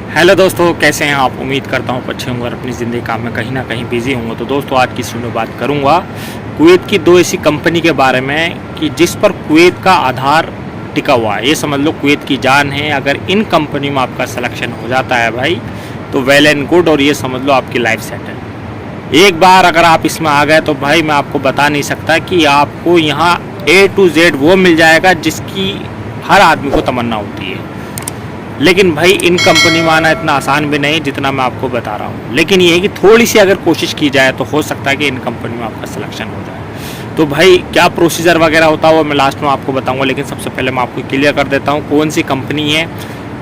Hello दोस्तों, कैसे हैं आप। उम्मीद करता हूँ अच्छे होंगे और अपनी ज़िंदगी काम में कहीं ना कहीं बिजी होंगे। तो दोस्तों, आज की इस वीडियो में बात करूँगा कुवैत की दो ऐसी कंपनी के बारे में कि जिस पर कुवैत का आधार टिका हुआ है। ये समझ लो कुवैत की जान है। अगर इन कंपनी में आपका सिलेक्शन हो जाता है भाई, तो वेल एंड गुड, और ये समझ लो आपकी लाइफ सेट है। एक बार अगर आप इसमें आ गए तो भाई मैं आपको बता नहीं सकता कि आपको यहाँ A to Z वो मिल जाएगा जिसकी हर आदमी को तमन्ना होती है। लेकिन भाई इन कंपनी में आना इतना आसान भी नहीं जितना मैं आपको बता रहा हूँ। लेकिन ये है कि थोड़ी सी अगर कोशिश की जाए तो हो सकता है कि इन कंपनी में आपका सिलेक्शन हो जाए। तो भाई क्या प्रोसीजर वगैरह होता है वो मैं लास्ट में आपको बताऊँगा, लेकिन सबसे पहले मैं आपको क्लियर कर देता हूँ कौन सी कंपनी है,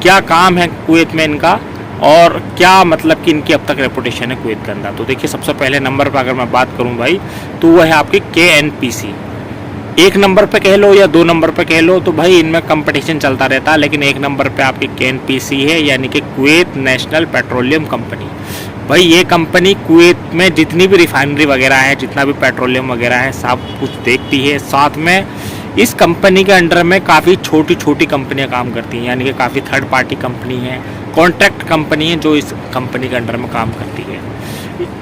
क्या काम है कुवैत में इनका, और क्या मतलब कि इनकी अब तक रेपुटेशन है कुवैत के अंदर। तो देखिए, सबसे पहले नंबर पर अगर मैं बात करूँ भाई, तो वो है आपकी KNPC। एक नंबर पे कह लो या दो नंबर पे कह लो, तो भाई इनमें कंपटीशन चलता रहता है। लेकिन एक नंबर पे आपकी KNPC है, यानी कि कुवैत नेशनल पेट्रोलियम कंपनी। भाई ये कंपनी कुवैत में जितनी भी रिफाइनरी वगैरह है, जितना भी पेट्रोलियम वगैरह है, सब कुछ देखती है। साथ में इस कंपनी के अंडर में काफ़ी छोटी छोटी कंपनियां काम करती हैं, यानी कि काफ़ी थर्ड पार्टी कंपनी है, कॉन्ट्रैक्ट कंपनी है जो इस कंपनी के अंडर में काम करती है।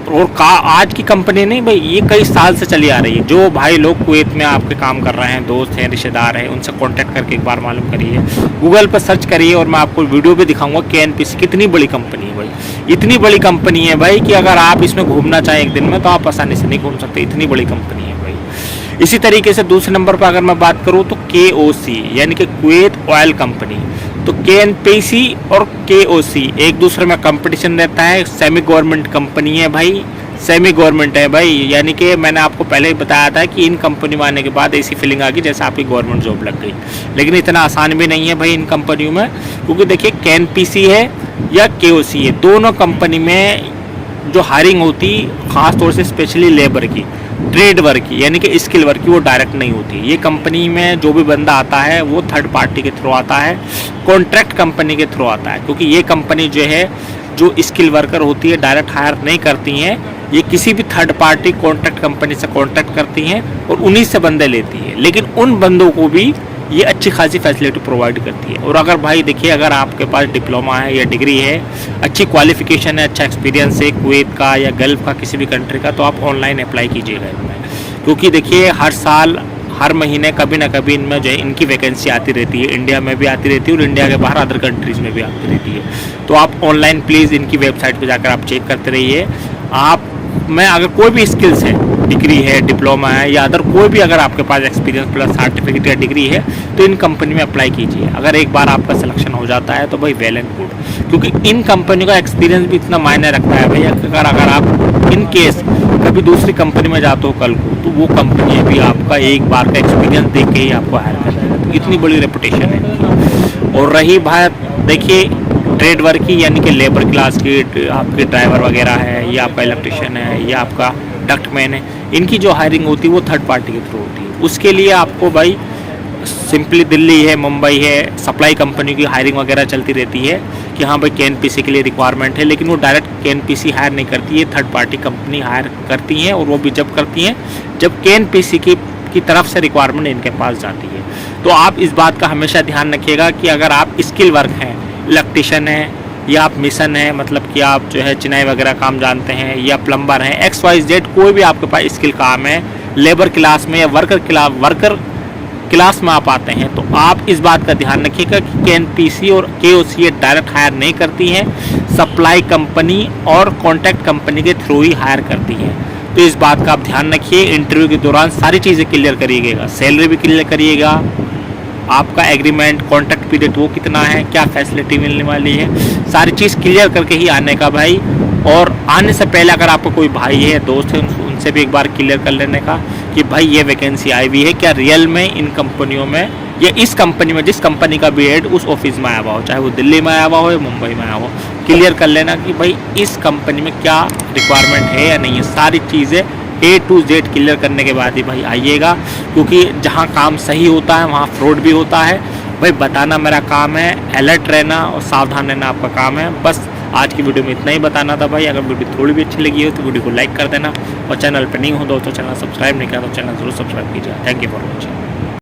और आज की कंपनी नहीं भाई, ये कई साल से चली आ रही है। जो भाई लोग कुवैत में आपके काम कर रहे हैं, दोस्त हैं, रिश्तेदार हैं, उनसे कांटेक्ट करके एक बार मालूम करिए, गूगल पर सर्च करिए, और मैं आपको वीडियो भी दिखाऊंगा। KNPC कितनी बड़ी कंपनी है भाई, इतनी बड़ी कंपनी है भाई कि अगर आप इसमें घूमना चाहें एक दिन में तो आप आसानी से नहीं घूम सकते, इतनी बड़ी कंपनी है भाई। इसी तरीके से दूसरे नंबर पर अगर मैं बात करूँ तो KOC, यानी कि कुवैत ऑयल कंपनी। तो KNPC और KOC एक दूसरे में कंपटीशन रहता है। सेमी गवर्नमेंट कंपनी है भाई, सेमी गवर्नमेंट है भाई, यानी कि मैंने आपको पहले ही बताया था कि इन कंपनी में आने के बाद ऐसी फीलिंग आ गई जैसे आपकी गवर्नमेंट जॉब लग गई। लेकिन इतना आसान भी नहीं है भाई इन कंपनियों में, क्योंकि देखिए KNPC है या KOC है, दोनों कंपनी में जो हायरिंग होती ख़ास तौर से स्पेशली लेबर की, ट्रेड वर्क की, यानी कि स्किल वर्क की, वो डायरेक्ट नहीं होती। ये कंपनी में जो भी बंदा आता है वो थर्ड पार्टी के थ्रू आता है, कॉन्ट्रैक्ट कंपनी के थ्रू आता है। क्योंकि ये कंपनी जो है, जो स्किल वर्कर होती है, डायरेक्ट हायर नहीं करती हैं, ये किसी भी थर्ड पार्टी कॉन्ट्रैक्ट कंपनी से कॉन्ट्रैक्ट करती हैं और उन्हीं से बंदे लेती है। लेकिन उन बंदों को भी ये अच्छी खासी फैसिलिटी प्रोवाइड करती है। और अगर भाई देखिए, अगर आपके पास डिप्लोमा है या डिग्री है, अच्छी क्वालिफिकेशन है, अच्छा एक्सपीरियंस है कुवैत का या गल्फ़ का किसी भी कंट्री का, तो आप ऑनलाइन अप्लाई कीजिएगा इनमें। क्योंकि देखिए हर साल हर महीने कभी ना कभी इनमें जो है इनकी वैकेंसी आती रहती है। इंडिया में भी आती रहती है और इंडिया के बाहर अदर कंट्रीज़ में भी आती रहती है। तो आप ऑनलाइन प्लीज़ इनकी वेबसाइट पर जाकर आप चेक करते रहिए। आप में अगर कोई भी स्किल्स है, डिग्री है, डिप्लोमा है या अदर कोई भी, अगर आपके पास एक्सपीरियंस प्लस सर्टिफिकेट या डिग्री है, तो इन कंपनी में अप्लाई कीजिए। अगर एक बार आपका सिलेक्शन हो जाता है तो भाई वेल एंड गुड, क्योंकि इन कंपनी का एक्सपीरियंस भी इतना मायने रखता है भाई। अगर आप इन केस कभी दूसरी कंपनी में जाते हो कल को, तो वो कंपनी भी आपका एक बार का एक्सपीरियंस देख के ही आपको हायर कर देगा। तो इतनी बड़ी रेपुटेशन है। और रही बात देखिए ट्रेड वर्क की, यानी कि लेबर क्लास की, आपके ड्राइवर वगैरह है, या आपका इलेक्ट्रिशियन है, या आपका डक्टमैन है, इनकी जो हायरिंग होती है वो थर्ड पार्टी के थ्रू होती है। उसके लिए आपको भाई सिंपली दिल्ली है, मुंबई है, सप्लाई कंपनी की हायरिंग वगैरह चलती रहती है कि हाँ भाई KNPC के लिए रिक्वायरमेंट है। लेकिन वो डायरेक्ट KNPC हायर नहीं करती है, थर्ड पार्टी कंपनी हायर करती हैं। और वो भी जब करती हैं जब KNPC की तरफ से रिक्वायरमेंट इनके पास जाती है। तो आप इस बात का हमेशा ध्यान रखिएगा कि अगर आप स्किल वर्क हैं, इलेक्ट्रिशियन है, या आप मिशन है, मतलब कि आप जो है चिनाई वगैरह काम जानते हैं, या प्लम्बर हैं, XYZ कोई भी आपके पास स्किल काम है, लेबर क्लास में या वर्कर क्लास में आप आते हैं, तो आप इस बात का ध्यान रखिएगा कि KNPC और KOC ये डायरेक्ट हायर नहीं करती हैं, सप्लाई कंपनी और कॉन्ट्रैक्ट कंपनी के थ्रू ही हायर करती हैं। तो इस बात का आप ध्यान रखिए। इंटरव्यू के दौरान सारी चीज़ें क्लियर करिएगा, सैलरी भी क्लियर करिएगा, आपका एग्रीमेंट, कॉन्ट्रैक्ट पीरियड वो कितना है, क्या फैसिलिटी मिलने वाली है, सारी चीज़ क्लियर करके ही आने का भाई। और आने से पहले अगर आपको कोई भाई है, दोस्त है, उनसे भी एक बार क्लियर कर लेने का कि भाई ये वैकेंसी आई हुई है, क्या रियल में इन कंपनियों में या इस कंपनी में, जिस कंपनी का भी हेड उस ऑफिस में आया हुआ हो, चाहे वो दिल्ली में आया हुआ हो या मुंबई में आया हो, क्लियर कर लेना कि भाई इस कंपनी में क्या रिक्वायरमेंट है या नहीं है। सारी चीज़ें A to Z क्लियर करने के बाद ही भाई आइएगा, क्योंकि जहाँ काम सही होता है वहाँ फ्रॉड भी होता है। भाई बताना मेरा काम है, अलर्ट रहना और सावधान रहना आपका काम है। बस आज की वीडियो में इतना ही बताना था भाई। अगर वीडियो थोड़ी भी अच्छी लगी हो तो वीडियो को लाइक कर देना, और चैनल पर नहीं हो तो चैनल सब्सक्राइब नहीं किया तो चैनल जरूर सब्सक्राइब कीजिए। Thank you for watching.